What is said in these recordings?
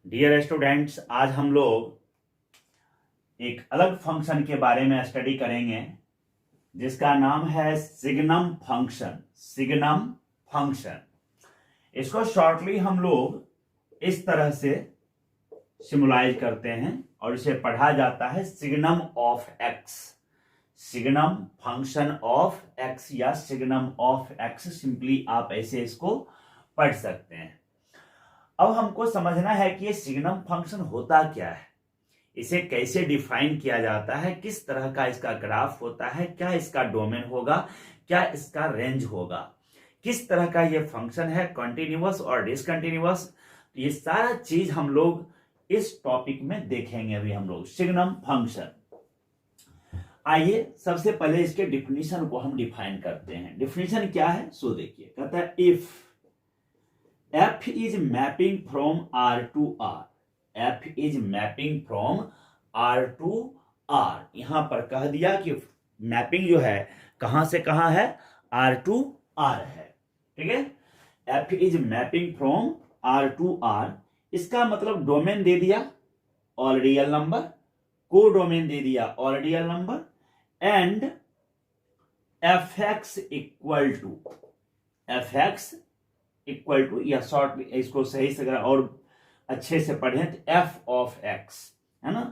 Dear students, आज हम लोग एक अलग फंक्शन के बारे में स्टडी करेंगे जिसका नाम है सिग्नम फंक्शन। सिग्नम फंक्शन, इसको शॉर्टली हम लोग इस तरह से सिमुलाइज करते हैं और इसे पढ़ा जाता है signum of x. Signum function of x या सिग्नम ऑफ एक्स, सिंपली आप ऐसे इसको पढ़ सकते हैं। अब हमको समझना है कि ये सिग्नम फंक्शन होता क्या है, इसे कैसे डिफाइन किया जाता है, किस तरह का इसका ग्राफ होता है, क्या इसका डोमेन होगा, क्या इसका रेंज होगा, किस तरह का ये फंक्शन है, कंटिन्यूअस और डिसकंटिन्यूअस। ये सारा चीज हम लोग इस टॉपिक में देखेंगे। अभी हम लोग सिग्नम फंक्शन, आइए सबसे पहले इसके डिफिनीशन को हम डिफाइन करते हैं। डिफिनीशन क्या है सो देखिए, कहता है if f is mapping from R to R, f is mapping from R to R। यहां पर कह दिया कि मैपिंग जो है कहां से कहां है, R to R है, ठीक है। f is mapping from R to R, इसका मतलब डोमेन दे दिया ऑल रियल नंबर, को डोमेन दे दिया all real number, and fx equal to या शॉर्ट इसको सही से अगर और अच्छे से पढ़ें तो f ऑफ x है ना।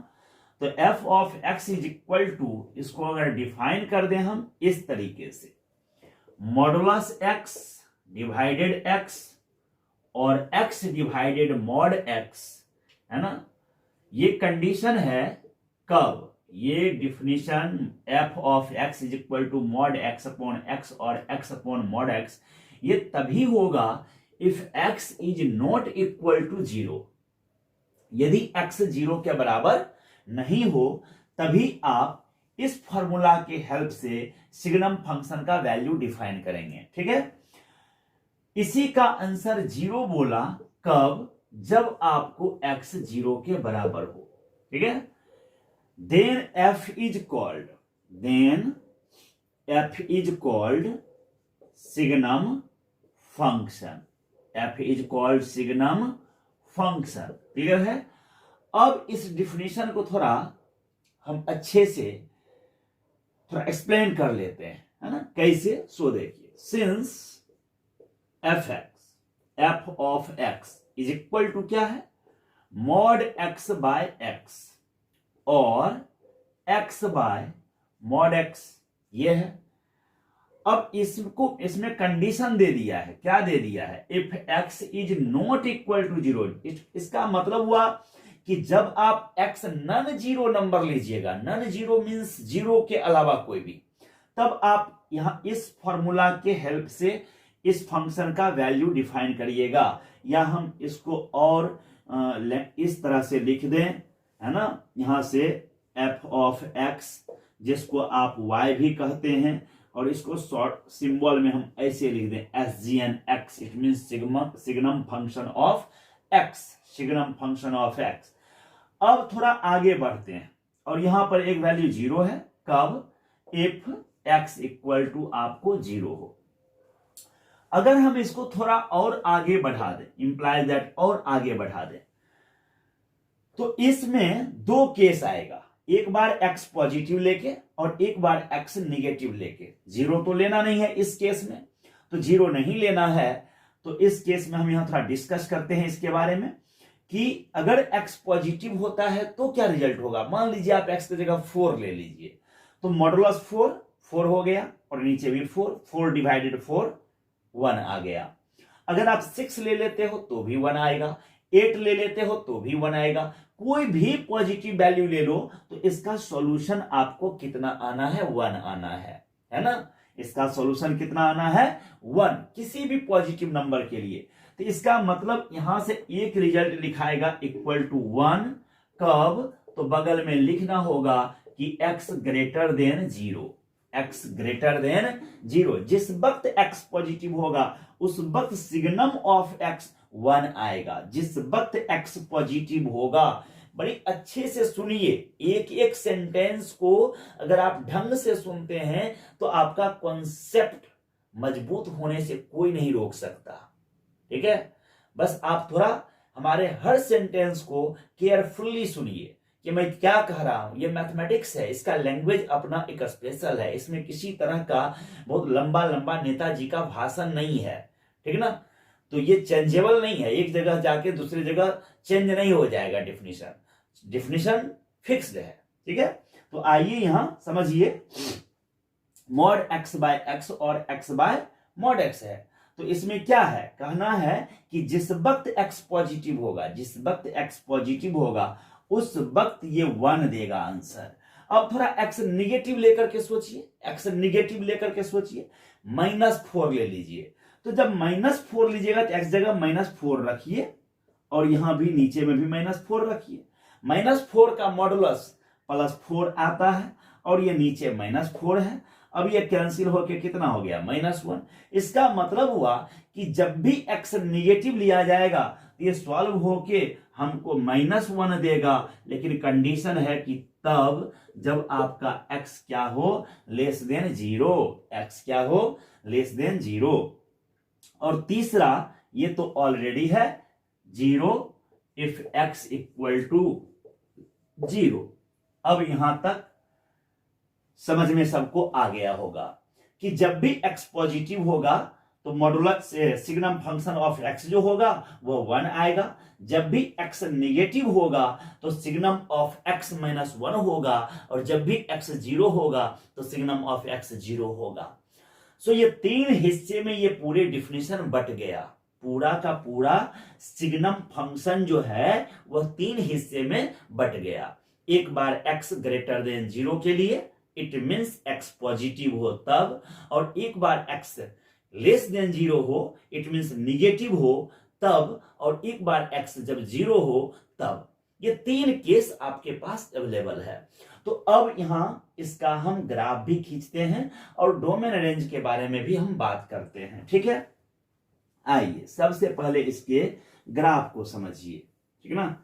तो f of x is equal to, इसको अगर डिफाइन कर दें हम इस तरीके से, मॉडुलस x डिवाइडेड x और x डिवाइडेड मॉड x है ना। ये कंडीशन है कब, ये definition f of x is equal to mod x upon x और x अपॉन मॉड x, ये तभी होगा if x is not equal to zero. यदि x जीरो के बराबर नहीं हो तभी आप इस फॉर्मूला के हेल्प से सिग्नम फंक्शन का वैल्यू डिफाइन करेंगे, ठीक है। इसी का आंसर जीरो बोला कब, जब आपको x जीरो के बराबर हो, ठीक है। Then f is called signum function, f is called signum function, clear है। अब इस डिफिनीशन को थोड़ा हम अच्छे से थोड़ा एक्सप्लेन कर लेते हैं, है ना, कैसे सो देखिए। Since f of x is equal to क्या है, मॉड x बाय x और x बाय मॉड x, ये है। अब इसमें कंडीशन दे दिया है, क्या दे दिया है, if x is not equal to zero. इसका मतलब हुआ कि जब आप x नन जीरो नंबर लीजिएगा, नन जीरो मींस जीरो के अलावा कोई भी, तब आप यहां इस फॉर्मूला के हेल्प से इस फंक्शन का वैल्यू डिफाइन करिएगा, या हम इसको और इस तरह से लिख दें, है ना। यहां से f ऑफ x जिसको आप y भी कहते हैं, और इसको शॉर्ट सिंबल में हम ऐसे लिख दें SGN(x), it mean signum function of x, signum function of x। अब थोड़ा आगे बढ़ते हैं और यहां पर एक वैल्यू जीरो है, कब, इफ x इक्वल टू आपको जीरो हो। अगर हम इसको थोड़ा और आगे बढ़ा दें, इंप्लाइज दैट और आगे बढ़ा दें, तो इसमें दो केस आएगा, एक बार x पॉजिटिव लेके और एक बार x निगेटिव लेके। जीरो तो लेना नहीं है इस केस में, तो जीरो नहीं लेना है। तो इस केस में हम यहां थोड़ा डिस्कस करते हैं इसके बारे में कि अगर x पॉजिटिव होता है तो क्या रिजल्ट होगा। मान लीजिए आप x की जगह 4 ले लीजिए, तो मॉडुलस 4 हो गया और नीचे भी 4 डिवाइडेड 4 1 आ गया। अगर आप 6 ले लेते हो तो भी 1 आएगा, 8 ले लेते हो तो भी 1 आएगा। कोई भी पॉजिटिव वैल्यू ले लो तो इसका सॉल्यूशन आपको कितना आना है, 1 आना है ना। इसका सॉल्यूशन कितना आना है, 1, किसी भी पॉजिटिव नंबर के लिए। तो इसका मतलब यहां से एक रिजल्ट लिखाएगा इक्वल टू 1, कब, तो बगल में लिखना होगा कि x greater than zero, x greater than zero. जिस वक्त x पॉजिटिव होगा उस वक्त सिग्नम ऑफ x 1 आएगा, जिस वक्त x पॉजिटिव होगा। बड़ी अच्छे से सुनिए, एक एक सेंटेंस को अगर आप ढंग से सुनते हैं तो आपका कॉन्सेप्ट मजबूत होने से कोई नहीं रोक सकता, ठीक है। बस आप थोड़ा हमारे हर सेंटेंस को केयरफुली सुनिए कि मैं क्या कह रहा हूं। ये मैथमेटिक्स है, इसका लैंग्वेज अपना एक स्पेशल है, इसमें किसी तरह का बहुत लंबा लंबा नेताजी का भाषण नहीं है, ठीक है ना। तो ये चेंजेबल नहीं है, एक जगह जाके दूसरी जगह चेंज नहीं हो जाएगा। डिफिनेशन फिक्स्ड है, ठीक है। तो आइए यहां समझिए, मॉड एक्स बाय एक्स और एक्स बाय मॉड एक्स है। तो इसमें क्या है, कहना है कि जिस वक्त एक्स पॉजिटिव होगा, जिस वक्त एक्स पॉजिटिव होगा उस वक्त ये 1 देगा आंसर। अब थोड़ा एक्स निगेटिव लेकर के सोचिए, एक्स निगेटिव लेकर के सोचिए, -4 ले लीजिए। तो जब -4 लीजिएगा तो एक्स जगह -4 रखिए और यहां भी नीचे में भी -4 रखिए। -4 का मॉडुलस +4 आता है और ये नीचे -4 है। अब ये कैंसिल होके कितना हो गया, -1। इसका मतलब हुआ कि जब भी x निगेटिव लिया जाएगा तो ये सॉल्व होके हमको -1 देगा, लेकिन कंडीशन है कि तब जब आपका x क्या हो, <0 x क्या हो, <0। और तीसरा ये तो ऑलरेडी है 0 इफ x = 0। अब यहां तक समझ में सबको आ गया होगा कि जब भी x पॉजिटिव होगा तो modulus signum function of x जो होगा वो 1 आएगा। जब भी x निगेटिव होगा तो सिग्नम ऑफ x -1 होगा, और जब भी x 0 होगा तो सिग्नम ऑफ x 0 होगा। सो ये 3 हिस्से में ये पूरे डिफिनेशन बट गया। पूरा का पूरा सिग्नम फंक्शन जो है वह 3 हिस्से में बट गया। एक बार x > 0 के लिए इट मीन्स x पॉजिटिव हो तब, और एक बार x <0 हो इट मीन्स निगेटिव हो तब, और एक बार x जब 0 हो तब। ये 3 केस आपके पास अवेलेबल है। तो अब यहां इसका हम ग्राफ भी खींचते हैं और डोमेन रेंज के बारे में भी हम बात करते हैं, ठीक है। आइए सबसे पहले इसके ग्राफ को समझिए, ठीक है ना।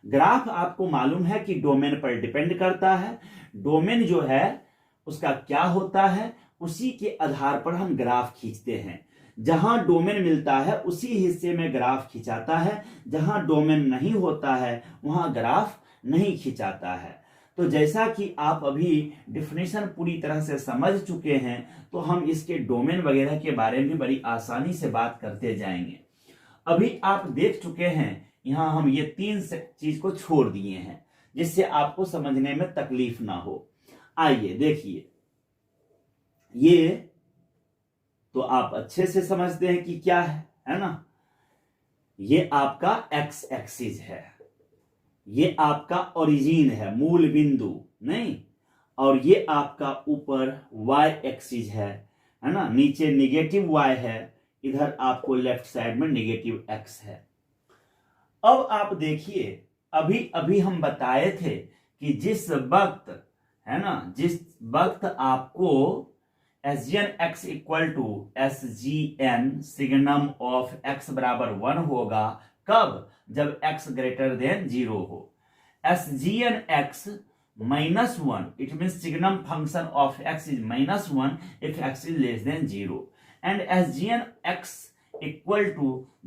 ग्राफ आपको मालूम है कि डोमेन पर डिपेंड करता है। डोमेन जो है उसका क्या होता है, उसी के आधार पर हम ग्राफ खींचते हैं। जहां डोमेन मिलता है उसी हिस्से में ग्राफ खिंचाता है, जहां डोमेन नहीं होता है वहां ग्राफ नहीं खिंचाता है। तो जैसा कि आप अभी डिफिनेशन पूरी तरह से समझ चुके हैं, तो हम इसके डोमेन वगैरह के बारे में बड़ी आसानी से बात करते जाएंगे। अभी आप देख चुके हैं, यहां हम ये 3 चीज को छोड़ दिए हैं जिससे आपको समझने में तकलीफ ना हो। आइए देखिए, ये तो आप अच्छे से समझते हैं कि क्या है ना। ये आपका x एक्सिस है, ये आपका ओरिजिन है, मूल बिंदु नहीं, और ये आपका ऊपर y एक्सिस है ना। नीचे निगेटिव y है, इधर आपको लेफ्ट साइड में निगेटिव x है। अब आप देखिए, अभी अभी हम बताए थे कि जिस वक्त है ना, जिस वक्त आपको SGN x = SGN signum of x = 1 होगा, कब, जब x > 0 हो। SGN x -1 it means signum function of x is -1 if x is < 0, and SGN x =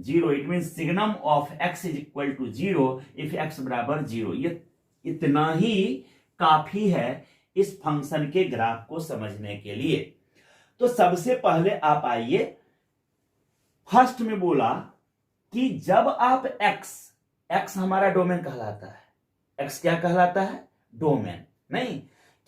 0 it means signum of x is = 0 if x = 0। ये इतना ही काफी है इस फंक्शन के ग्राफ को समझने के लिए। तो सबसे पहले आप आइए, फर्स्ट में बोला कि जब आप x हमारा डोमेन कहलाता है। x क्या कहलाता है, डोमेन नहीं।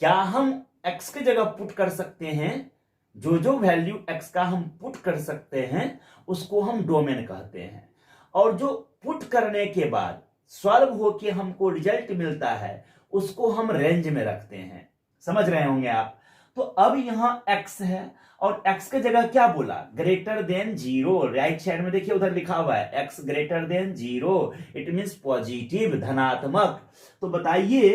क्या हम x की जगह पुट कर सकते हैं, जो वैल्यू x का हम पुट कर सकते हैं उसको हम डोमेन कहते हैं, और जो पुट करने के बाद सॉल्व होके हमको रिजल्ट मिलता है उसको हम रेंज में रखते हैं। समझ रहे होंगे आप। तो अब यहां x है और x की जगह क्या बोला, <0। राइट साइड में देखिए उधर लिखा हुआ है x <0, इट मींस पॉजिटिव, धनात्मक। तो बताइए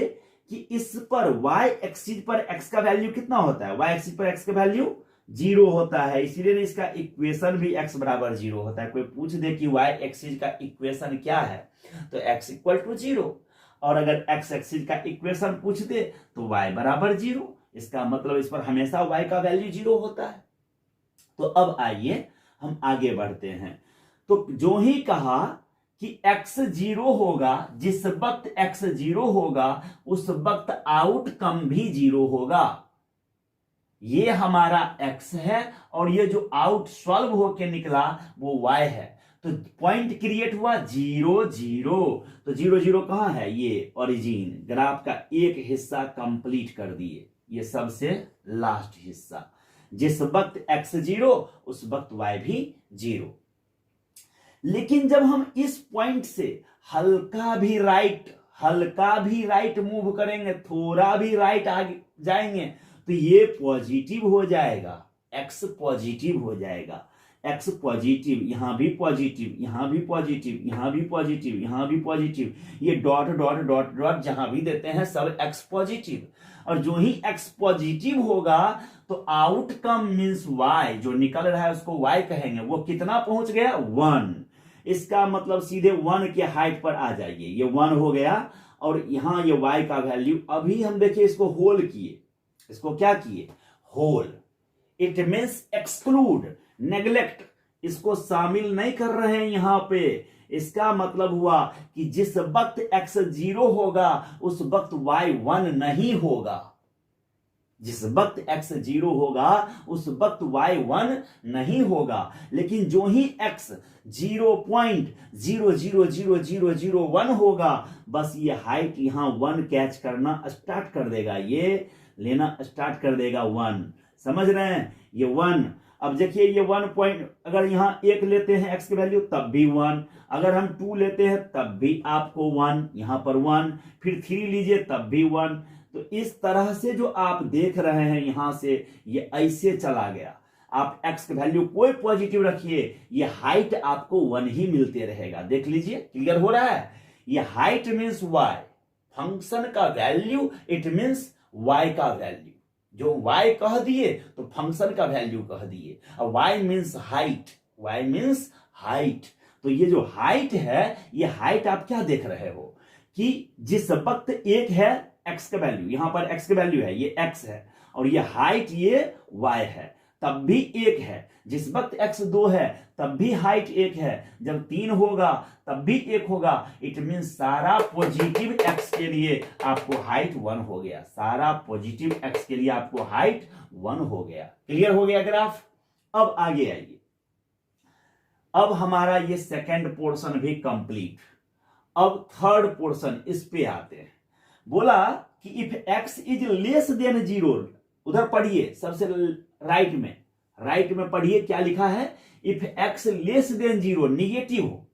कि इस पर y एक्सिस पर x का वैल्यू कितना होता है, y एक्सिस पर x का वैल्यू 0 होता है, इसीलिए इसका इक्वेशन भी x = 0 होता है। कोई पूछ दे कि y एक्सिस का इक्वेशन क्या है, तो x = 0, और अगर x एक्सिस का इक्वेशन पूछ दे तो y = 0। इसका मतलब इस पर हमेशा y का वैल्यू 0 होता है। तो अब आइए हम आगे बढ़ते हैं। तो जो ही कहा कि x 0 होगा, जिस वक्त x 0 होगा उस वक्त आउटकम भी 0 होगा। ये हमारा x है और ये जो आउट सॉल्व होके निकला वो y है। तो पॉइंट क्रिएट हुआ 0 0। तो 0 0 कहां है? ये ओरिजिन। ग्राफ का एक हिस्सा कंप्लीट कर दिए, ये सबसे लास्ट हिस्सा। जिस वक्त x 0 उस वक्त y भी 0। लेकिन जब हम इस पॉइंट से हल्का भी राइट मूव करेंगे, थोड़ा भी राइट आगे जाएंगे, तो ये पॉजिटिव हो जाएगा, x पॉजिटिव हो जाएगा। x पॉजिटिव, यहां भी पॉजिटिव, यहां भी पॉजिटिव, यहां भी पॉजिटिव, यहां भी पॉजिटिव, ये डॉट डॉट डॉट डॉट जहां भी देते हैं सब x पॉजिटिव। और जो ही x पॉजिटिव होगा तो आउटकम मींस y, जो निकल रहा है उसको y कहेंगे। वो कितना पहुंच गया? 1। इसका मतलब सीधे 1 के हाइट पर आ जाइए, ये 1 हो गया। और यहां ये y का वैल्यू, अभी हम देखिए इसको होल किए, इसको क्या किए? Hole. It means exclude, neglect, इसको शामिल नहीं कर रहे हैं यहां पे। इसका मतलब हुआ कि जिस वक्त x 0 होगा उस वक्त y 1 नहीं होगा। जिस वक्त x 0 होगा उस वक्त y 1 नहीं होगा। लेकिन जो ही x 0.000001 होगा, बस ये हाइट यहां 1 कैच करना स्टार्ट कर देगा, ये लेना स्टार्ट कर देगा 1। समझ रहे हैं? ये 1। अब देखिए ये 1 पॉइंट, अगर यहां 1 लेते हैं x की वैल्यू तब भी 1, अगर हम 2 लेते हैं तब भी आपको 1, यहां पर 1, फिर 3 लीजिए तब भी 1। तो इस तरह से जो आप देख रहे हैं यहां से ये ऐसे चला गया। आप x की वैल्यू कोई पॉजिटिव रखिए, ये हाइट आपको 1 ही मिलते रहेगा। देख लीजिए, क्लियर हो रहा है? ये हाइट मीन्स y, फंक्शन का वैल्यू इट मीन्स y का वैल्यू। जो y कह दिए तो फंक्शन का वैल्यू कह दिए। और y means height, y means height. तो ये जो हाइट है, ये हाइट आप क्या देख रहे हो कि जिस वक्त 1 है x का वैल्यू, यहां पर x का वैल्यू है, ये x है, और ये हाइट ये y है, तब भी 1 है। जिस वक्त x 2 है तब भी हाइट 1 है, जब 3 होगा तब भी 1 होगा। इट मीन सारा पॉजिटिव x के लिए आपको हाइट 1 हो गया, सारा पॉजिटिव x के लिए आपको हाइट 1 हो गया। क्लियर हो गया ग्राफ? अब आगे आइए, अब हमारा ये सेकेंड पोर्शन भी कंप्लीट। अब थर्ड पोर्शन, इस पे आते हैं। बोला कि if x is less than 0, उधर पढ़िए सबसे राइट में पढ़िए क्या लिखा है? If x less than 0, negative हो।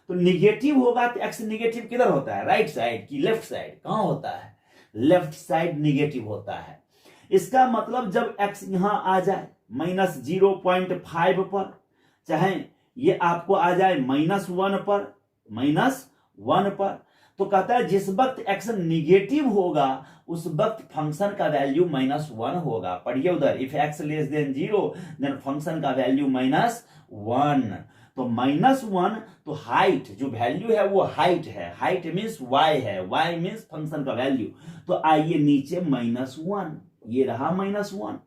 तो निगेटिव होगा तो x निगेटिव किधर होता है? राइट साइड की लेफ्ट साइड? कहां होता है? लेफ्ट साइड निगेटिव होता है। इसका मतलब जब x यहां आ जाए -0.5 पर, चाहे ये आपको आ जाए -1 पर, तो कहता है जिस वक्त x निगेटिव होगा उस वक्त फंक्शन का वैल्यू -1 होगा। पढ़िए उधर, if x less than 0 then function का वैल्यू -1। तो -1, तो हाइट जो वैल्यू है वो हाइट है, हाइट मीन्स y है, y मीन्स फंक्शन का वैल्यू। तो आइए नीचे -1, ये रहा -1।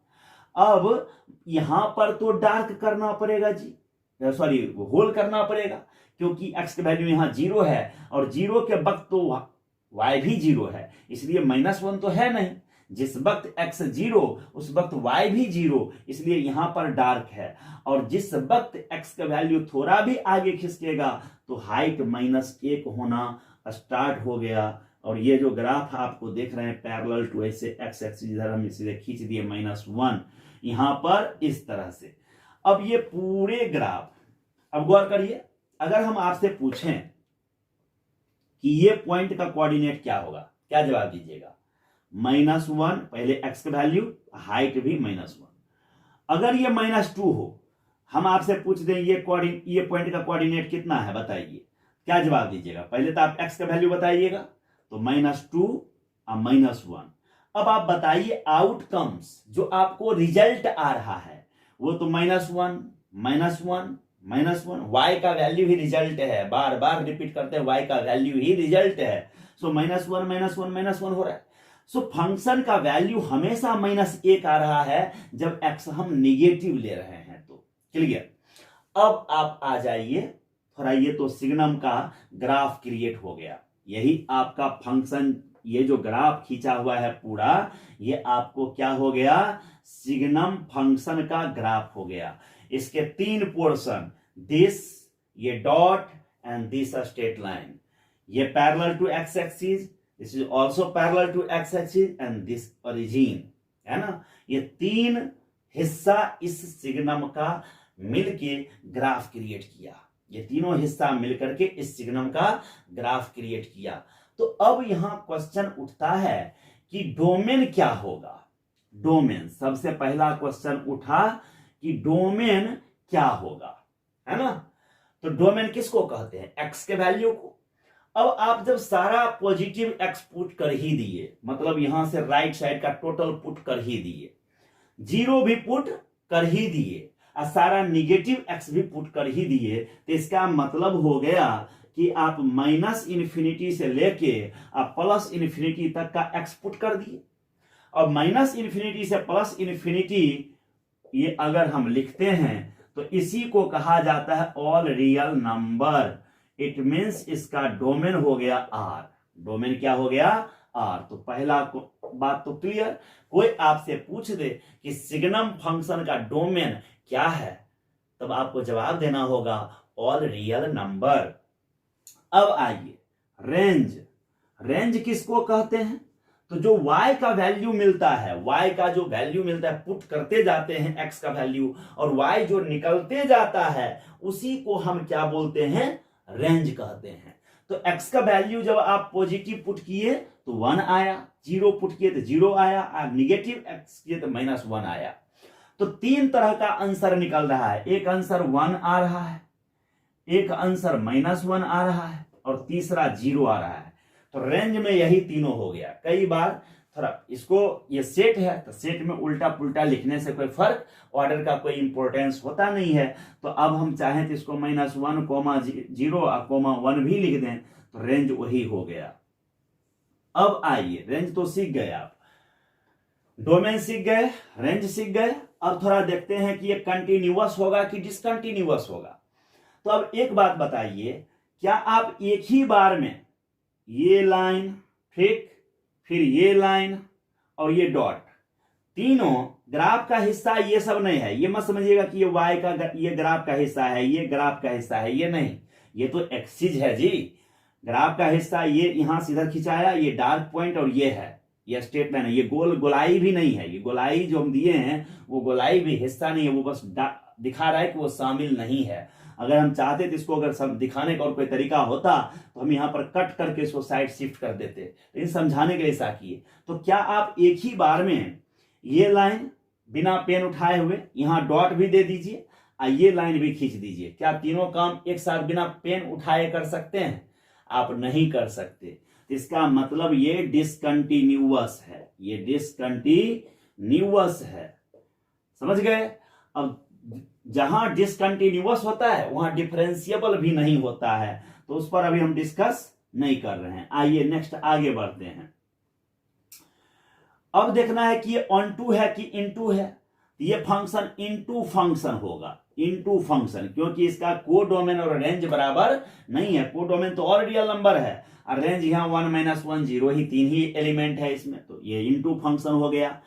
अब यहां पर तो डार्क करना पड़ेगा जी, सॉरी होल करना पड़ेगा, क्योंकि x की वैल्यू यहां 0 है और 0 के वक्त तो y भी 0 है, इसलिए -1 तो है नहीं। जिस वक्त x 0 उस वक्त y भी 0, इसलिए यहां पर डार्क है। और जिस वक्त x का वैल्यू थोड़ा भी आगे खिसकेगा तो हाइट -1 होना स्टार्ट हो गया। और ये जो ग्राफ आपको देख रहे हैं पैरेलल टू, ऐसे x एक्सिस इधर हम इसे खींच दिए -1 यहां पर इस तरह से। अब ये पूरे ग्राफ, अब गौर करिए, अगर हम आपसे पूछें कि ये पॉइंट का कोऑर्डिनेट क्या होगा, क्या जवाब दीजिएगा? -1, पहले x का वैल्यू, हाइट भी -1। अगर ये -2 हो, हम आपसे पूछ दें ये पॉइंट का कोऑर्डिनेट कितना है, बताइए, क्या जवाब दीजिएगा? पहले तो आप x का वैल्यू बताइएगा, तो -2 और -1। अब आप बताइए आउटकम्स, जो आपको रिजल्ट आ रहा है वो तो -1 y का वैल्यू ही रिजल्ट है, बार बार रिपीट करते हैं, y का वैल्यू ही रिजल्ट है। सो -1 हो रहा है। सो फंक्शन का वैल्यू हमेशा -1 आ रहा है जब x हम निगेटिव ले रहे हैं। तो क्लियर? अब आप आ जाइए थोड़ा ये तो सिग्नम का ग्राफ क्रिएट हो गया। यही आपका फंक्शन, ये जो ग्राफ खींचा हुआ है पूरा, ये आपको क्या हो गया, सिग्नम फंक्शन का ग्राफ हो गया। इसके 3 पोर्शन, दिस, ये dot and this straight line, ये parallel to x axis, this is also parallel to x axis and this origin, है ना। ये 3 हिस्सा इस सिग्नम का मिलके ग्राफ क्रिएट किया। ये तीनों हिस्सा मिलकर के इस सिग्नम का ग्राफ क्रिएट किया। तो अब यहां क्वेश्चन उठता है कि डोमेन क्या होगा। डोमेन, सबसे पहला क्वेश्चन उठा कि डोमेन क्या होगा, है ना। तो डोमेन किसको कहते हैं, एक्स के वैल्यू को। अब आप जब सारा पॉजिटिव एक्स पुट कर ही दिए, मतलब यहां से राइट साइड का टोटल पुट कर ही दिए, 0 भी पुट कर ही दिए और सारा निगेटिव एक्स भी पुट कर ही दिए, तो इसका मतलब हो गया कि आप -इन्फिनिटी से लेके आप +इन्फिनिटी तक का एक्स पुट कर दिए। अब -इन्फिनिटी से +इन्फिनिटी ये अगर हम लिखते हैं तो इसी को कहा जाता है all real number. It means इसका डोमेन हो गया आर। डोमेन क्या हो गया, आर। तो पहला बात तो क्लियर। कोई आपसे पूछ दे कि सिग्नम फंक्शन का डोमेन क्या है, तब आपको जवाब देना होगा ऑल रियल नंबर। अब आइए रेंज। रेंज किसको कहते हैं, तो जो y का वैल्यू मिलता है, y का जो वैल्यू मिलता है, पुट करते जाते हैं x का वैल्यू, और y जो निकलते जाता है उसी को हम क्या बोलते हैं, रेंज कहते हैं। तो x का वैल्यू जब आप पॉजिटिव पुट किए तो 1 आया, 0 पुट किए तो 0 आया, और निगेटिव x किए तो -1 आया। तो 3 तरह का आंसर निकल रहा है। एक आंसर 1 आ रहा है, एक आंसर -1 आ रहा है, और तीसरा 0 आ रहा है। तो रेंज में यही तीनों हो गया। कई बार थोड़ा इसको, ये सेट है तो सेट में उल्टा पुल्टा लिखने से कोई फर्क, ऑर्डर का कोई इंपॉर्टेंस होता नहीं है। तो अब हम चाहें तो इसको -1, -0 और -1 भी लिख दें तो रेंज वही हो गया। अब आइए, रेंज तो सीख गए आप, डोमेन सीख गए, रेंज सीख गए। अब थोड़ा देखते हैं कि ये कंटिन्यूअस होगा कि डिसकंटिन्यूअस होगा। तो अब एक बात बताइए, क्या आप एक ही बार में ये लाइन, ठीक, फिर ये लाइन और ये डॉट, तीनों ग्राफ का हिस्सा ये सब नहीं है। ये मत समझिएगा कि ये y का, ये ग्राफ का हिस्सा है, ये ग्राफ का हिस्सा है, ये नहीं, ये तो एक्सिस है जी। ग्राफ का हिस्सा ये यहां से इधर खिंचाया, ये डार्क पॉइंट और ये है, ये स्ट्रेट लाइन है। ये गोलाई भी नहीं है, ये गोलाई जो हम दिए हैं वो गोलाई भी हिस्सा नहीं है, वो बस दिखा रहा है कि वो शामिल नहीं है। अगर हम चाहते तो इसको अगर सब दिखाने का और कोई तरीका होता तो हम यहाँ पर कट करके इसको साइड शिफ्ट कर देते, लेकिन समझाने के लिए ऐसा किए। तो क्या आप एक ही बार में ये लाइन बिना पेन उठाए हुए यहाँ डॉट भी दे दीजिए और ये लाइन भी खींच दीजिए, क्या तीनों काम एक साथ बिना पेन उठाए कर सकते हैं? आप नहीं कर सकते। इसका मतलब ये डिसकंटिन्यूअस है, ये डिसकंटिन्यूअस है, समझ गए। अब जहां डिसकंटिन्यूअस होता है वहां डिफरेंशिएबल भी नहीं होता है, तो उस पर अभी हम डिस्कस नहीं कर रहे हैं। आइए नेक्स्ट आगे बढ़ते हैं। अब देखना है कि ये ऑन टू है कि इनटू है। ये फंक्शन इनटू फंक्शन होगा, इनटू फंक्शन, क्योंकि इसका कोडोमेन और रेंज बराबर नहीं है। कोडोमेन तो और रियल नंबर है और रेंज यहाँ 1 - 1 0 ही, 3 ही एलिमेंट है इसमें, तो ये इनटू फंक्शन हो गया।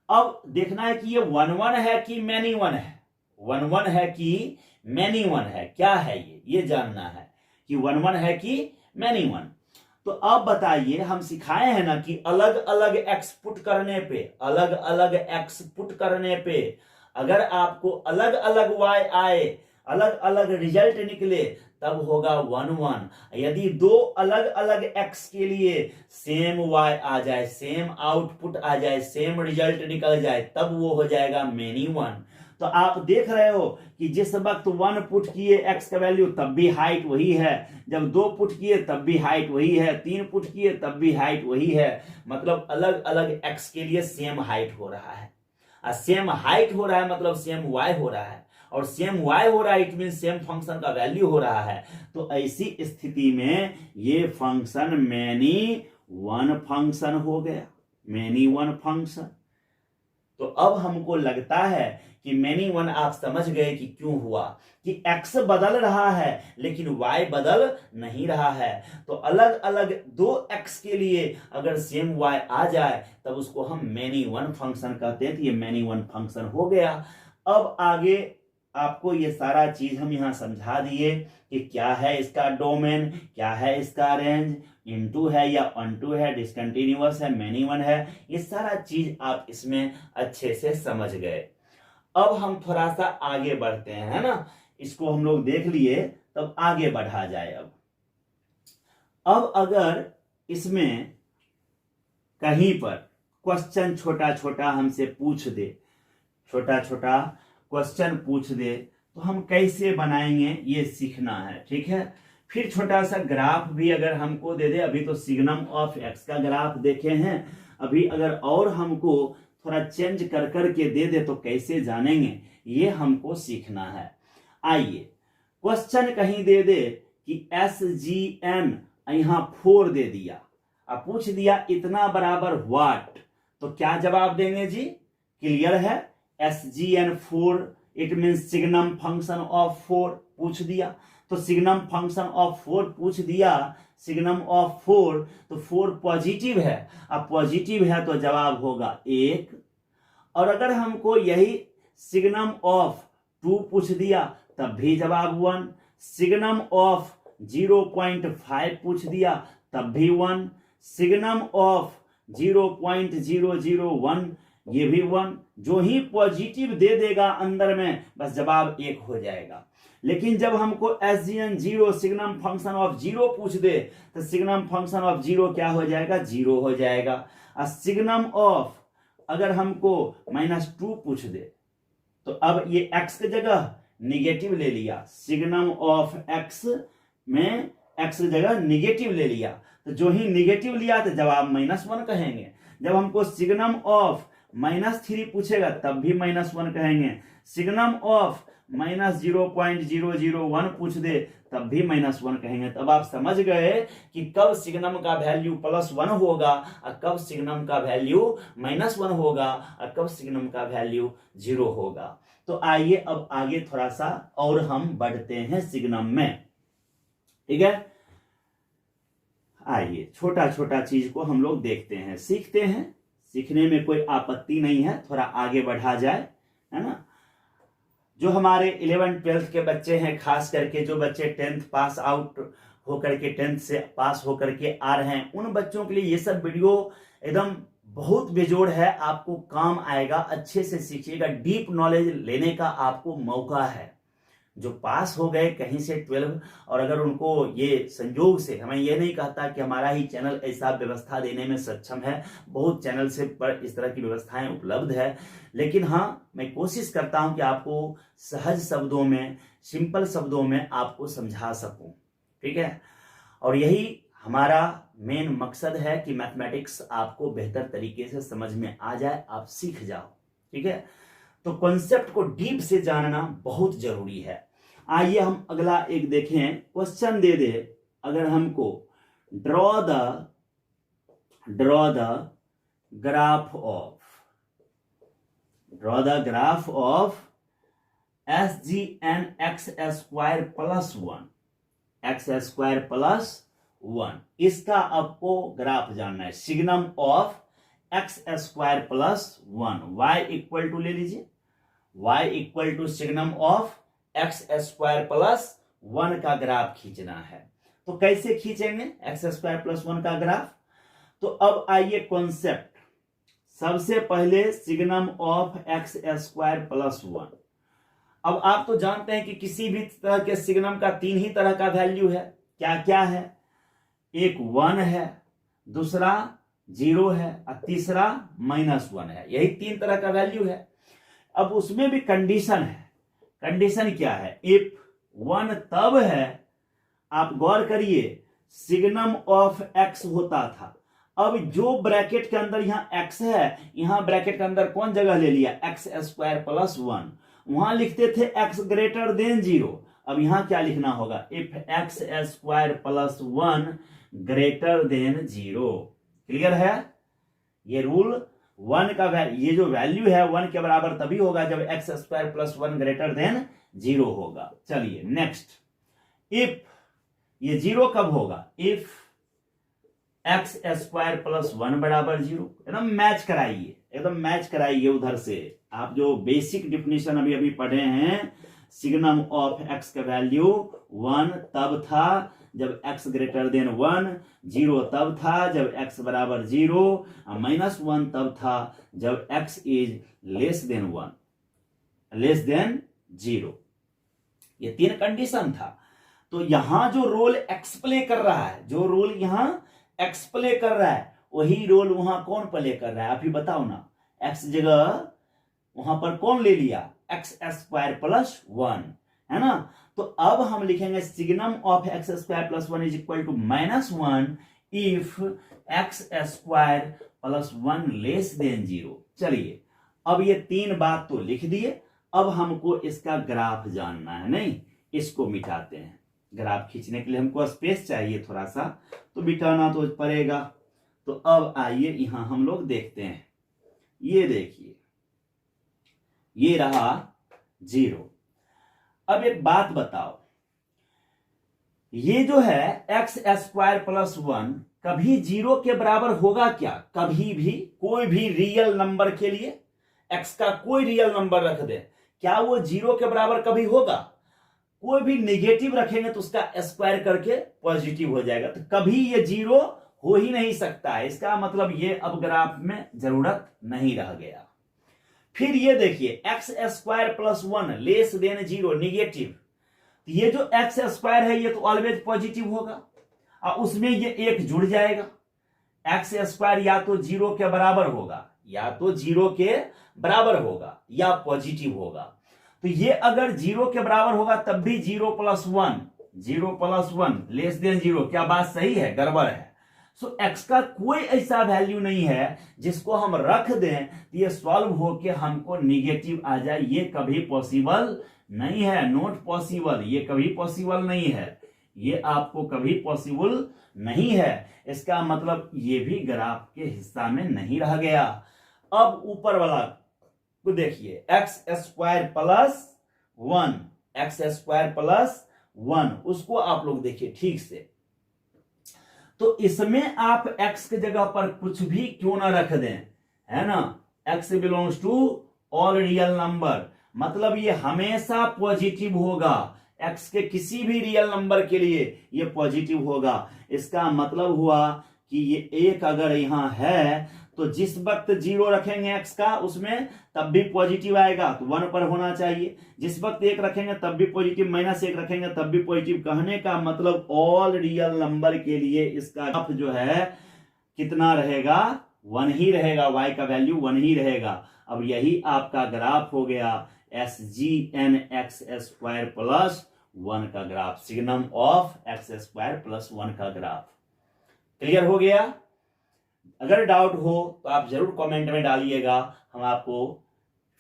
अब देखना है कि ये 1 1 है कि मैनी 1 है, 1 1 है कि मैनी 1 है, क्या है ये जानना है कि 1 1 है कि मैनी 1। तो अब बताइए, हम सिखाए हैं ना कि अलग अलग एक्स पुट करने पे, अलग अलग एक्स पुट करने पे अगर आपको अलग अलग वाई आए, अलग अलग रिजल्ट निकले, तब होगा 1 1। यदि दो अलग अलग एक्स के लिए सेम वाई आ जाए, सेम आउटपुट आ जाए, सेम रिजल्ट निकल जाए, तब वो हो जाएगा मैनी 1। तो आप देख रहे हो कि जिस वक्त 1 पुट किए एक्स का वैल्यू तब भी हाइट वही है, जब 2 पुट किए तब भी हाइट वही है, 3 पुट किए तब भी हाइट वही है। मतलब अलग अलग एक्स के लिए सेम हाइट हो रहा है, और सेम हाइट हो रहा है मतलब सेम वाई हो रहा है, और सेम वाई हो रहा है इट मीन सेम फंक्शन का वैल्यू हो रहा है। तो ऐसी स्थिति में ये फंक्शन मैनी 1 फंक्शन हो गया, मैनी 1 फंक्शन। तो अब हमको लगता है कि मैनी वन आप समझ गए कि क्यों हुआ, कि x बदल रहा है लेकिन y बदल नहीं रहा है। तो अलग अलग दो x के लिए अगर सेम y आ जाए तब उसको हम मैनी वन फंक्शन कहते हैं। तो ये मैनी वन फंक्शन हो गया। अब आगे आपको ये सारा चीज हम यहां समझा दिए कि क्या है इसका डोमेन, क्या है इसका रेंज, इनटू है या ऑनटू है, डिसकंटिन्यूअस है, मैनी वन है, ये सारा चीज आप इसमें अच्छे से समझ गए। अब हम थोड़ा सा आगे बढ़ते हैं, है ना, इसको हम लोग देख लिए, तब आगे बढ़ा जाए। अब अगर इसमें कहीं पर क्वेश्चन छोटा छोटा हमसे पूछ दे, छोटा छोटा क्वेश्चन पूछ दे, तो हम कैसे बनाएंगे ये सीखना है, ठीक है। फिर छोटा सा ग्राफ भी अगर हमको दे दे, अभी तो सिग्नम ऑफ एक्स का ग्राफ देखे हैं, अभी अगर और हमको थोड़ा चेंज कर करके दे दे तो कैसे जानेंगे, ये हमको सीखना है। आइए, क्वेश्चन कहीं दे दे कि SGN यहां 4 दे दिया, अब पूछ दिया इतना बराबर व्हाट, तो क्या जवाब देंगे जी? क्लियर है, SGN 4 it mean signum function of 4 पूछ दिया, तो सिग्नम फंक्शन ऑफ 4 पूछ दिया, सिग्नम ऑफ 4, तो 4 पॉजिटिव है, अब पॉजिटिव है तो जवाब होगा 1। और अगर हमको यही सिग्नम ऑफ 2 पूछ दिया तब भी जवाब 1, सिग्नम ऑफ 0.5 पूछ दिया तब भी 1, सिग्नम ऑफ 0.001 ये भी 1। जो ही पॉजिटिव दे देगा अंदर में बस जवाब 1 हो जाएगा। लेकिन जब हमको SGN 0 सिग्नम फंक्शन ऑफ 0 पूछ दे तो सिग्नम फंक्शन ऑफ 0 क्या हो जाएगा? 0 हो जाएगा। और सिग्नम ऑफ अगर हमको -2 पूछ दे तो अब ये x की जगह निगेटिव ले लिया, सिग्नम ऑफ x में x की जगह निगेटिव ले लिया, तो जो ही निगेटिव लिया तो जवाब -1 कहेंगे। जब हमको सिग्नम ऑफ -3 पूछेगा तब भी -1 कहेंगे, सिग्नम ऑफ -0.001 पूछ दे तब भी -1 कहेंगे। तब आप समझ गए कि कब सिग्नम का वैल्यू +1 होगा और कब सिग्नम का वैल्यू -1 होगा और कब सिग्नम का वैल्यू 0 होगा। तो आइए अब आगे थोड़ा सा और हम बढ़ते हैं सिग्नम में, ठीक है। आइए छोटा छोटा चीज को हम लोग देखते हैं, सीखते हैं, सीखने में कोई आपत्ति नहीं है, थोड़ा आगे बढ़ा जाए, है ना। जो हमारे 11th-12th के बच्चे हैं, खास करके जो बच्चे 10th पास आउट होकर के 10th से पास होकर के आ रहे हैं, उन बच्चों के लिए ये सब वीडियो एकदम बहुत बेजोड़ है, आपको काम आएगा, अच्छे से सीखिएगा, डीप नॉलेज लेने का आपको मौका है। जो पास हो गए कहीं से 12 और अगर उनको ये संयोग से, हमें ये नहीं कहता कि हमारा ही चैनल ऐसा व्यवस्था देने में सक्षम है, बहुत चैनल से पर इस तरह की व्यवस्थाएं उपलब्ध है, लेकिन हाँ मैं कोशिश करता हूं कि आपको सहज शब्दों में, सिंपल शब्दों में आपको समझा सकूं, ठीक है। और यही हमारा मेन मकसद है कि मैथमेटिक्स आपको बेहतर तरीके से समझ में आ जाए, आप सीख जाओ, ठीक है। तो कॉन्सेप्ट को डीप से जानना बहुत जरूरी है। आइए हम अगला एक देखें, क्वेश्चन दे दे अगर हमको draw the graph of SGN x² + 1 इसका आपको ग्राफ जानना है, signum of x² + 1, y equal to ले लीजिए, y equal to signum of x² + 1 का ग्राफ खींचना है। तो कैसे खींचेंगे x² + 1 का ग्राफ? तो अब आइए कॉन्सेप्ट, सबसे पहले सिग्नम ऑफ x² + 1। अब आप तो जानते हैं कि किसी भी तरह के सिग्नम का 3 ही तरह का वैल्यू है, क्या क्या है? एक 1 है, दूसरा 0 है और तीसरा -1 है, यही 3 तरह का वैल्यू है। अब उसमें भी कंडीशन है, कंडीशन क्या है? इफ 1 तब है, आप गौर करिए, सिग्नम ऑफ x होता था, अब जो ब्रैकेट के अंदर यहां x है, यहां ब्रैकेट के अंदर कौन जगह ले लिया? x² + 1, वहां लिखते थे x > 0, अब यहां क्या लिखना होगा? If x² + 1 > 0। क्लियर है? ये रूल 1 का ये जो वैल्यू है 1 के बराबर तभी होगा जब x square plus 1 greater than 0 होगा। चलिए नेक्स्ट, इफ ये 0 कब होगा, इफ एक्स स्क्वायर प्लस 1 बराबर 0। एकदम मैच कराइए, एकदम मैच कराइए उधर से। आप जो बेसिक डिफिनेशन अभी अभी पढ़े हैं, सिग्नम ऑफ एक्स का वैल्यू 1 तब था जब x ग्रेटर देन 1, 0 तब था जब x बराबर 0, -1 तब था जब x is less than 1, less than 0। ये 3 कंडीशन था। तो यहां जो रोल x प्ले कर रहा है, जो रोल यहां x प्ले कर रहा है, वही रोल वहां कौन प्ले कर रहा है, आप ही बताओ ना। x जगह वहां पर कौन ले लिया, एक्स स्क्वायर प्लस 1, है ना। तो अब हम लिखेंगे signum of x square plus 1 is equal to -1 if x square plus 1 less than 0। चलिए अब ये 3 बात तो लिख दिए, अब हमको इसका ग्राफ जानना है। नहीं, इसको मिटाते हैं। ग्राफ खींचने के लिए हमको स्पेस चाहिए थोड़ा सा, तो मिटाना तो पड़ेगा। तो अब आइए यहां हम लोग देखते हैं। ये देखिए, ये रहा 0। अब एक बात बताओ, ये जो है एक्स स्क्वायर प्लस 1 कभी 0 के बराबर होगा क्या, कभी भी? कोई भी रियल नंबर के लिए एक्स का कोई रियल नंबर रख दे, क्या वो 0 के बराबर कभी होगा? कोई भी नेगेटिव रखेंगे तो उसका स्क्वायर करके पॉजिटिव हो जाएगा, तो कभी ये 0 हो ही नहीं सकता है। इसका मतलब ये अब ग्राफ में जरूरत नहीं रह गया। फिर ये देखिए x square plus 1 less than 0 negative, ये जो एक्स स्क्वायर है ये तो ऑलवेज पॉजिटिव होगा, और उसमें ये 1 जुड़ जाएगा। एक्स स्क्वायर या तो 0 के बराबर होगा, या तो 0 के बराबर होगा, या पॉजिटिव होगा। तो ये अगर 0 के बराबर होगा तब भी 0 प्लस 1 लेस देन 0, क्या बात सही है, गड़बड़ है। सो x का कोई ऐसा वैल्यू नहीं है जिसको हम रख दें तो ये सॉल्व होके हमको निगेटिव आ जाए, ये कभी पॉसिबल नहीं है, नॉट पॉसिबल, ये कभी पॉसिबल नहीं है, ये आपको कभी पॉसिबल नहीं है। इसका मतलब ये भी ग्राफ के हिस्सा में नहीं रह गया। अब ऊपर वाला को देखिए, एक्स स्क्वायर प्लस 1, उसको आप लोग देखिए ठीक से। तो इसमें आप x के जगह पर कुछ भी क्यों ना रख दें, है ना। x belongs to all real number, मतलब ये हमेशा पॉजिटिव होगा। x के किसी भी रियल नंबर के लिए ये पॉजिटिव होगा। इसका मतलब हुआ कि ये 1 अगर यहां है तो जिस वक्त 0 रखेंगे x का उसमें तब भी पॉजिटिव आएगा, तो 1 पर होना चाहिए। जिस वक्त 1 रखेंगे तब भी पॉजिटिव, -1 रखेंगे तब भी पॉजिटिव। कहने का मतलब ऑल रियल नंबर के लिए इसका ग्राफ जो है कितना रहेगा, 1 ही रहेगा, y का वैल्यू 1 ही रहेगा। अब यही आपका ग्राफ हो गया SGN एक्स स्क्वायर प्लस 1 का graph, signum of x square plus 1 का ग्राफ। क्लियर हो गया? अगर डाउट हो तो आप जरूर कमेंट में डालिएगा, हम आपको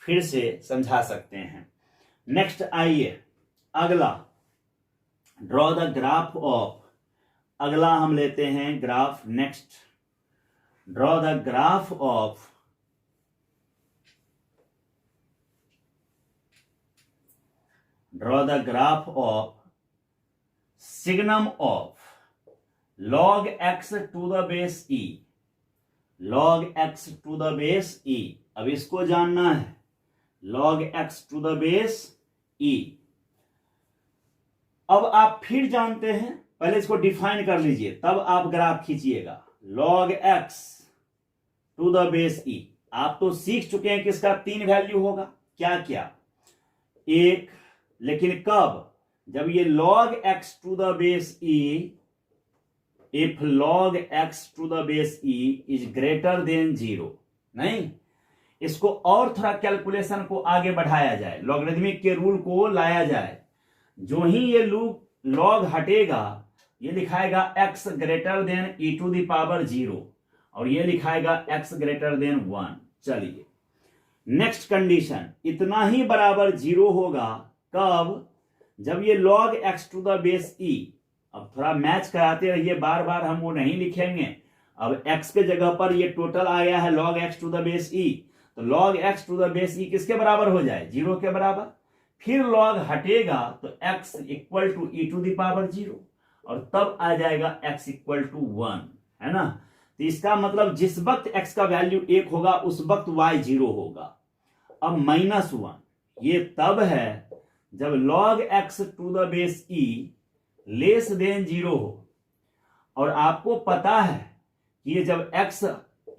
फिर से समझा सकते हैं। नेक्स्ट आइए अगला, ड्रॉ द ग्राफ ऑफ, अगला हम लेते हैं graph. Next, draw the graph of signum of log x to the base e, log x to the base e। अब इसको जानना है, log x to the base e। अब आप फिर जानते हैं, पहले इसको डिफाइन कर लीजिए तब आप ग्राफ खींचिएगा। log x to the base e, आप तो सीख चुके हैं कि इसका 3 वैल्यू होगा, क्या क्या, 1, लेकिन कब, जब ये log x to the base e, if log x to the base e is greater than 0, नहीं, इसको और थोड़ा कैलकुलेशन को आगे बढ़ाया जाए, लॉगरिथमिक के रूल को लाया जाए। जो ही ये लॉग हटेगा ये लिखाएगा x greater than e to the power 0, और ये लिखाएगा x ग्रेटर देन 1। चलिए नेक्स्ट कंडीशन, इतना ही बराबर 0 होगा कब, जब ये log x to the base e, अब थोड़ा मैच कराते रहिए, बार बार हम वो नहीं लिखेंगे, अब x के जगह पर ये टोटल आ गया है log x to the base e, तो log x to the base e किसके बराबर हो जाए, 0 के बराबर। फिर log हटेगा तो x equal to e to the power 0, और तब आ जाएगा x इक्वल टू 1, है ना। तो इसका मतलब जिस वक्त x का वैल्यू 1 होगा उस वक्त y 0 होगा। अब -1 ये तब है जब log x to the base e less than 0 हो, और आपको पता है कि ये जब x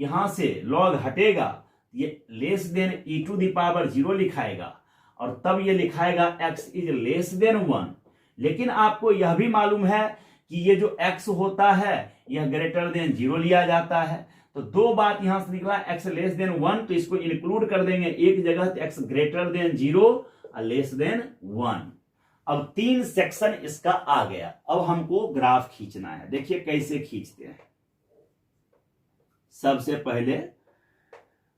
यहां से log हटेगा ये less than e to the power 0 लिखाएगा, और तब ये लिखाएगा x इज लेस देन 1। लेकिन आपको यह भी मालूम है कि ये जो x होता है यह ग्रेटर देन 0 लिया जाता है। तो दो बात यहां से निकला, x लेस देन 1, तो इसको इंक्लूड कर देंगे एक जगह, तो x ग्रेटर देन 0 और लेस देन 1। अब 3 सेक्शन इसका आ गया। अब हमको ग्राफ खींचना है। देखिए कैसे खींचते हैं। सबसे पहले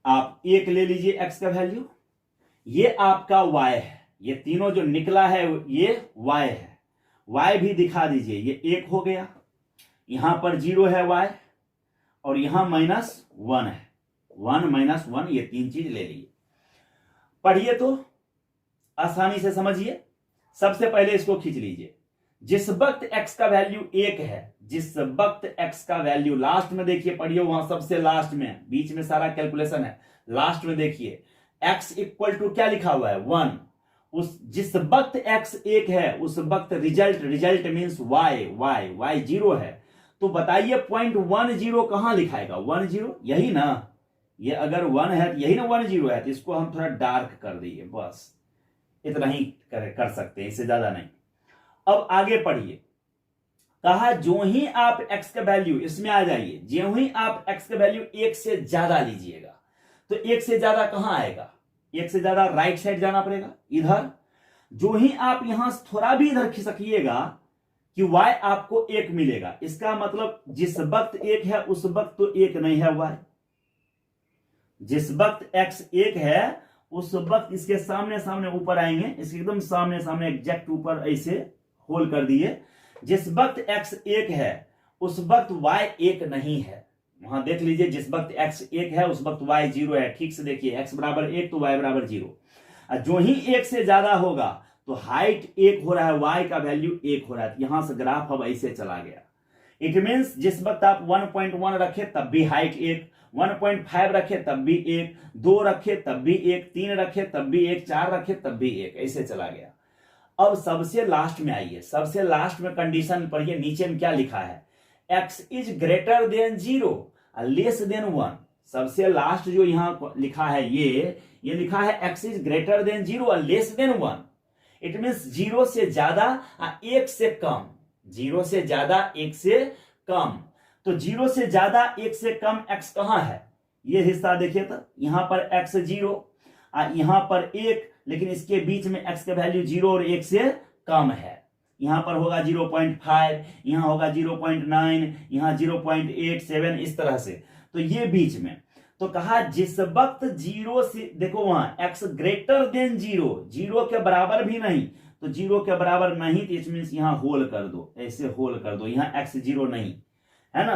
आप 1 ले लीजिए x का वैल्यू, ये आपका y है, ये तीनों जो निकला है ये y है, y भी दिखा दीजिए, ये 1 हो गया, यहां पर 0 है y, और यहां -1 है, 1 -1, ये 3 चीज ले लीजिए। पढ़िए तो आसानी से समझिए। सबसे पहले इसको खींच लीजिए। जिस वक्त x का वैल्यू 1 है, जिस वक्त x का वैल्यू, लास्ट में देखिए, पढ़िए वहां सबसे लास्ट में, बीच में सारा कैलकुलेशन है, लास्ट में देखिए x इक्वल टू क्या लिखा हुआ है, 1। उस जिस वक्त x 1 है उस वक्त रिजल्ट मींस y 0 है। तो बताइए 0.10 कहां लिखाएगा, 10, यही ना, ये अगर 1 है यही ना 10 है, तो इसको हम थोड़ा डार्क कर दिए, बस इतना ही कर सकते हैं, इससे ज्यादा नहीं। अब आगे पढ़िए, कहा जो ही आप x का वैल्यू, इसमें आ जाइए, जो ही आप x का वैल्यू 1 से ज्यादा लीजिएगा, तो 1 से ज्यादा कहां आएगा, 1 से ज्यादा राइट साइड जाना पड़ेगा, इधर। जो ही आप यहां से थोड़ा भी इधर खिसकिएगा कि y आपको 1 मिलेगा। इसका मतलब जिस वक्त 1 है उस वक्त तो 1 नहीं है y। जिस वक्त x 1 है उस वक्त इसके सामने सामने ऊपर आएंगे, इसके एकदम सामने सामने एग्जैक्ट ऊपर ऐसे होल कर दिए। जिस वक्त x 1 है उस वक्त y 1 नहीं है। वहां देख लीजिए, जिस वक्त x 1 है उस वक्त y 0 है। ठीक से देखिए, x बराबर 1 तो y बराबर 0। जो ही 1 से ज्यादा होगा तो हाइट 1 हो रहा है, y का वैल्यू 1 हो रहा है। यहां से ग्राफ अब ऐसे चला गया। इट मीन्स जिस वक्त आप 1.1 रखे तब भी हाइट 1, 1.5 रखे तब भी 1, 2 रखे तब भी 1, 3 रखे तब भी 1, 4 रखे तब भी 1, ऐसे चला गया। अब सबसे लास्ट में आइए, सबसे लास्ट में कंडीशन पढ़िए, नीचे में क्या लिखा है, x is greater than 0 less than 1। सबसे लास्ट जो यहां लिखा है ये लिखा है x is greater than 0 less than 1। It means 0 से ज्यादा 1 से कम, 0 से ज्यादा 1 से कम। तो 0 से ज्यादा 1 से कम x कहां है, ये हिस्सा देखिए, तो यहां पर x 0, यहां पर 1, लेकिन इसके बीच में x का वैल्यू 0 और 1 से कम है। यहां पर होगा 0.5, यहां होगा 0.9, यहां 0.87, इस तरह से। तो ये बीच में, तो कहा जिस वक्त 0 से, देखो वहां x ग्रेटर देन 0, 0 के बराबर भी नहीं, तो 0 के बराबर नहीं, तो इट मींस यहां होल कर दो, ऐसे होल कर दो, यहां x 0 नहीं है ना,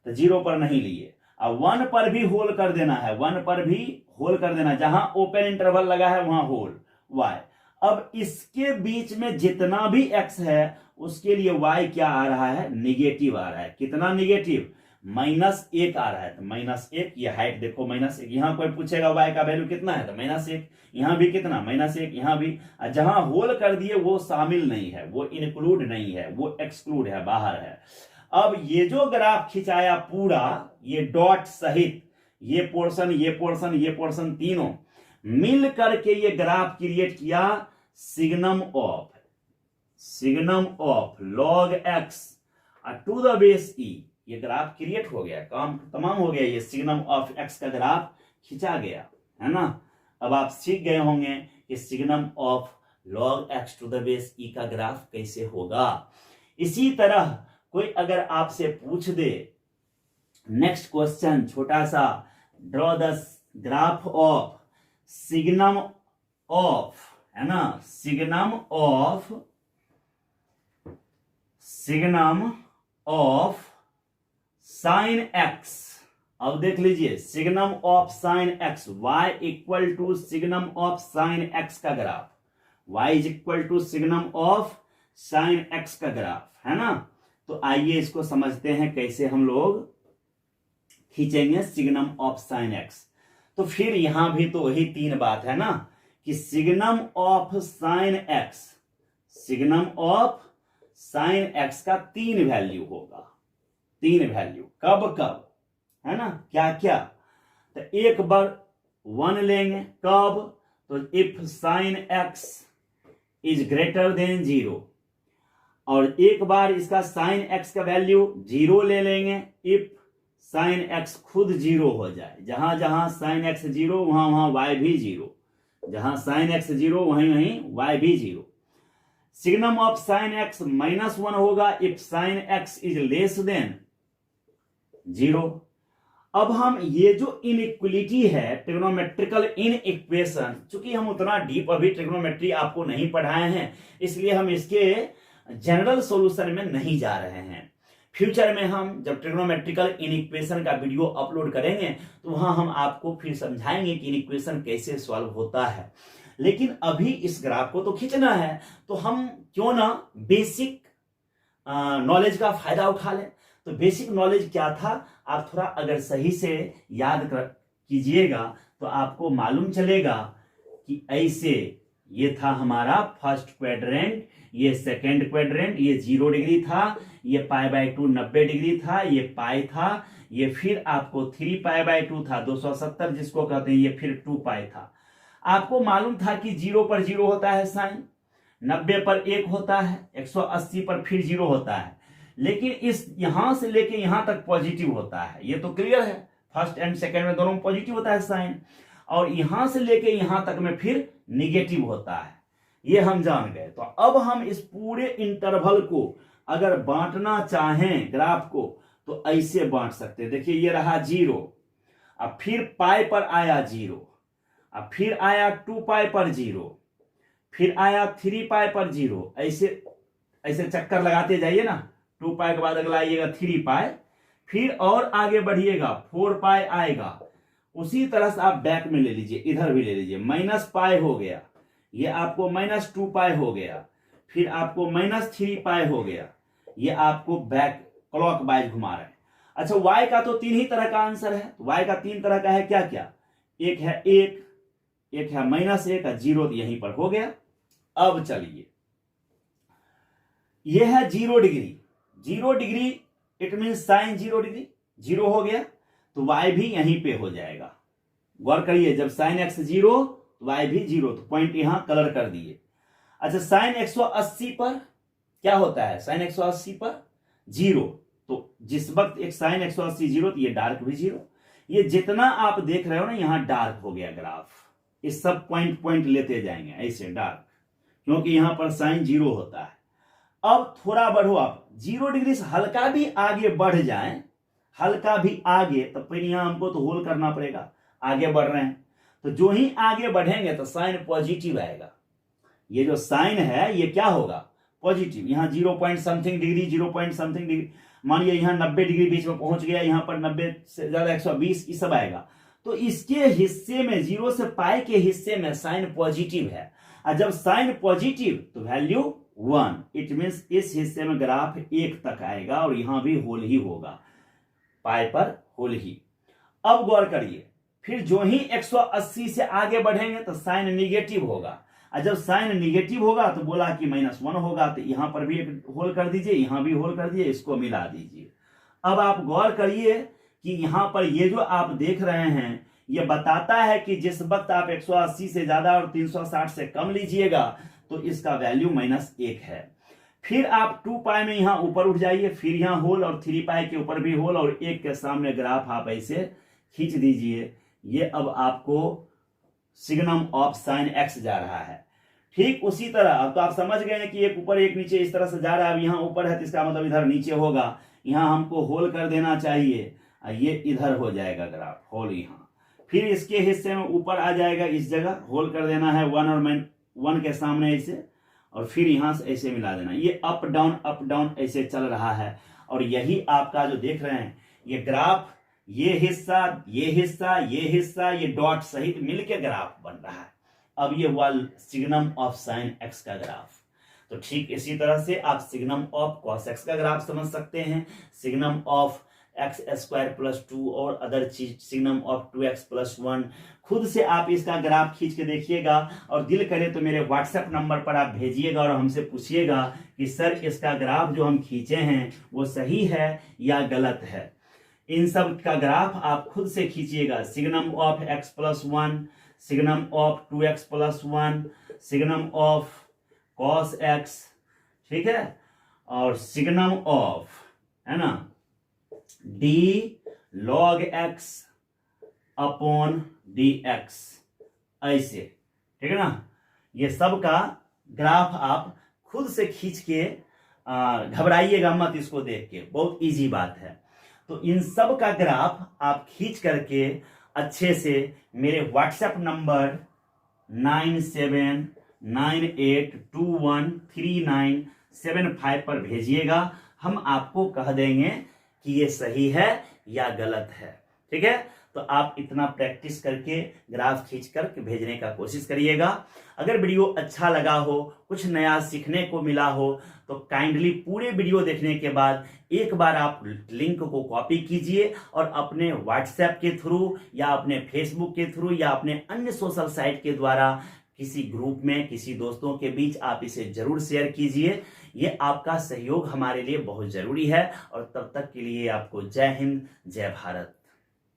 तो 0 पर नहीं लिए। अब 1 पर भी होल कर देना है, 1 पर भी होल कर देना, जहां ओपन इंटरवल लगा है वहां होल y। अब इसके बीच में जितना भी x है उसके लिए y क्या आ रहा है, निगेटिव आ रहा है। कितना निगेटिव, -1 आ रहा है, तो -1, ये हाइट देखो -1। यहां कोई पूछेगा y का वैल्यू कितना है, तो -1, यहां भी कितना, -1, यहां भी। जहां होल कर दिए वो शामिल नहीं है, वो इंक्लूड नहीं है, वो एक्सक्लूड है, बाहर है। अब ये जो ग्राफ खिंचाया पूरा, ये डॉट सहित, ये पोर्शन ये पोर्शन ये पोर्शन तीनों मिल करके ये ग्राफ क्रिएट किया, signum of log x to the base e। ये ग्राफ क्रिएट हो गया, काम तमाम हो गया, ये सिग्नम ऑफ x का ग्राफ खिंचा गया, है ना। अब आप सीख गए होंगे कि signum of log x to the base e का ग्राफ कैसे होगा। इसी तरह कोई अगर आपसे पूछ दे, नेक्स्ट क्वेश्चन छोटा सा, draw the graph of signum of, है ना, सिग्नम साइन एक्स, अब देख लीजिए signum of sine x, y equal to signum of sine x का graph, y is equal to signum of sine x का graph, है ना। तो आइए इसको समझते हैं कैसे हम लोग खींचेंगे सिग्नम ऑफ साइन एक्स। तो फिर यहां भी तो वही तीन बात है ना कि signum of sine x, signum of sine x का तीन वैल्यू होगा, तीन वैल्यू, कब कब, है ना, क्या क्या। तो एक बार 1 लेंगे, कब, तो if sine x is greater than 0, और एक बार इसका साइन एक्स का वैल्यू 0 ले लेंगे इफ साइन एक्स खुद 0 हो जाए, जहां जहां साइन एक्स 0 वहां वहां y भी 0, जहां साइन एक्स 0 वहीं वहीं y भी 0। सिग्नम ऑफ साइन एक्स -1 होगा if sine x is less than 0। अब हम ये जो इनइक्वलिटी है ट्रिग्नोमेट्रिकल इनइक्वेशन, चूंकि हम उतना डीप अभी ट्रिग्नोमेट्री आपको नहीं पढ़ाए हैं, इसलिए हम इसके जनरल सॉल्यूशन में नहीं जा रहे हैं। फ्यूचर में हम जब ट्रिग्नोमेट्रिकल इनइक्वेशन का वीडियो अपलोड करेंगे तो वहां हम आपको फिर समझाएंगे कि इनइक्वेशन कैसे सॉल्व होता है। लेकिन अभी इस ग्राफ को तो खींचना है, तो हम क्यों ना बेसिक नॉलेज का फायदा उठा लें। तो बेसिक नॉलेज क्या था, आप थोड़ा अगर सही से याद कीजिएगा तो आपको मालूम चलेगा कि ऐसे ये था हमारा फर्स्ट क्वाड्रेंट, ये सेकेंड क्वाड्रेंट, ये 0 डिग्री था, ये π/2 90 डिग्री था, ये पाई था, ये फिर आपको 3π/2 था 270 जिसको कहते हैं, ये फिर 2π था। आपको मालूम था कि 0 पर 0 होता है साइन, 90 पर 1 होता है, 180 पर फिर 0 होता है, लेकिन इस यहां से लेके यहां तक पॉजिटिव होता है, ये तो क्लियर है। फर्स्ट एंड सेकेंड में दोनों में पॉजिटिव होता है साइन, और यहां से लेके यहां तक में फिर निगेटिव होता है, ये हम जान गए। तो अब हम इस पूरे इंटरवल को अगर बांटना चाहें ग्राफ को तो ऐसे बांट सकते हैं। देखिए ये रहा 0, अब फिर पाई पर आया 0, अब फिर आया 2π पर 0, फिर आया 3π पर 0, ऐसे ऐसे चक्कर लगाते जाइए ना। 2π के बाद अगला आइएगा 3π, फिर और आगे बढ़िएगा 4π आएगा। उसी तरह से आप बैक में ले लीजिए, इधर भी ले लीजिए, -π हो गया, ये आपको -2π हो गया, फिर आपको -3π हो गया, ये आपको बैक क्लॉक वाइज घुमा रहे हैं। अच्छा, y का तो 3 ही तरह का आंसर है, y का 3 तरह का है, क्या क्या, एक है 1, एक है -1, 0 यहीं पर हो गया। अब चलिए, यह है 0 degree, 0 degree it mean sine 0 degree, 0 हो गया तो y भी यहीं पे हो जाएगा। गौर करिए, जब साइन एक्स 0 तो y भी 0, तो पॉइंट यहां कलर कर दिए। अच्छा, साइन 180 पर क्या होता है, साइन 180 पर 0, तो जिस वक्त एक साइन 180 0 तो ये डार्क भी 0। ये जितना आप देख रहे हो ना यहां डार्क हो गया ग्राफ, इस सब पॉइंट पॉइंट लेते जाएंगे ऐसे डार्क, क्योंकि यहां पर साइन 0 होता है। अब थोड़ा बढ़ो आप, 0 डिग्री से हल्का भी आगे बढ़ जाए, हल्का भी आगे, तो फिर यहां हमको तो होल करना पड़ेगा, आगे बढ़ रहे हैं तो जो ही आगे बढ़ेंगे तो साइन पॉजिटिव आएगा। ये जो साइन है ये क्या होगा, पॉजिटिव। यहां 0 point something degree, 0 point something degree, मानिए यहां 90 डिग्री बीच में पहुंच गया, यहां पर 90 से ज्यादा 120, ये सब आएगा। तो इसके हिस्से में 0 से पाई के हिस्से में साइन पॉजिटिव है, और जब साइन पॉजिटिव तो वैल्यू 1, इट मीन्स इस हिस्से में ग्राफ 1 तक आएगा और यहां भी होल ही होगा, पाई पर होल ही। अब गौर करिए, फिर जो ही 180 से आगे बढ़ेंगे तो साइन निगेटिव होगा, और जब साइन निगेटिव होगा तो बोला कि -1 होगा, तो यहां पर भी एक होल कर दीजिए, यहां भी होल कर दीजिए, इसको मिला दीजिए। अब आप गौर करिए कि यहां पर ये जो आप देख रहे हैं ये बताता है कि जिस वक्त आप 180 से ज्यादा और 360 से कम लीजिएगा तो इसका वैल्यू -1 है। फिर आप 2π में यहां ऊपर उठ जाइए, फिर यहां होल, और 3π के ऊपर भी होल, और 1 के सामने ग्राफ आप ऐसे खींच दीजिए। ये अब आपको सिग्नम ऑफ साइन एक्स जा रहा है। ठीक उसी तरह अब तो आप समझ गए हैं कि एक ऊपर एक नीचे इस तरह से जा रहा है। अब यहां ऊपर है तो इसका मतलब इधर नीचे होगा, यहां हमको होल कर देना चाहिए, ये इधर हो जाएगा ग्राफ, होल यहां, फिर इसके हिस्से में ऊपर आ जाएगा, इस जगह होल कर देना है 1 और 1 के सामने ऐसे, और फिर यहां से ऐसे मिला देना। ये अप डाउन ऐसे चल रहा है, और यही आपका जो देख रहे हैं ये ग्राफ, ये हिस्सा, ये हिस्सा, ये हिस्सा, ये डॉट सहित मिलके ग्राफ बन रहा है। अब ये हुआ सिग्नम ऑफ साइन एक्स का ग्राफ। तो ठीक इसी तरह से आप सिग्नम ऑफ कॉस एक्स का ग्राफ समझ सकते हैं, signum of x square plus 2 और अदर चीज, सिग्नम ऑफ 2x प्लस 1। खुद से आप इसका ग्राफ खींच के देखिएगा और दिल करे तो मेरे व्हाट्सएप नंबर पर आप भेजिएगा और हमसे पूछिएगा कि सर इसका ग्राफ जो हम खींचे हैं वो सही है या गलत है। इन सब का ग्राफ आप खुद से खींचिएगा, signum of x plus 1, signum of 2x plus 1, signum of cos x, ठीक है, और सिग्नम ऑफ, है ना, d log x upon dx, ऐसे, ठीक है ना। ये सब का ग्राफ आप खुद से खींच के घबराइएगा मत इसको देख के, बहुत इजी बात है। तो इन सब का ग्राफ आप खींच करके अच्छे से मेरे व्हाट्सएप नंबर 9798213975 पर भेजिएगा। हम आपको कह देंगे कि ये सही है या गलत है, ठीक है। तो आप इतना प्रैक्टिस करके ग्राफ खींच कर भेजने का कोशिश करिएगा। अगर वीडियो अच्छा लगा हो, कुछ नया सीखने को मिला हो, तो काइंडली पूरे वीडियो देखने के बाद एक बार आप लिंक को कॉपी कीजिए और अपने व्हाट्सएप के थ्रू या अपने फेसबुक के थ्रू या अपने अन्य सोशल साइट के द्वारा किसी ग्रुप में, किसी दोस्तों के बीच आप इसे जरूर शेयर कीजिए। ये आपका सहयोग हमारे लिए बहुत जरूरी है। और तब तक के लिए आपको जय हिंद, जय भारत।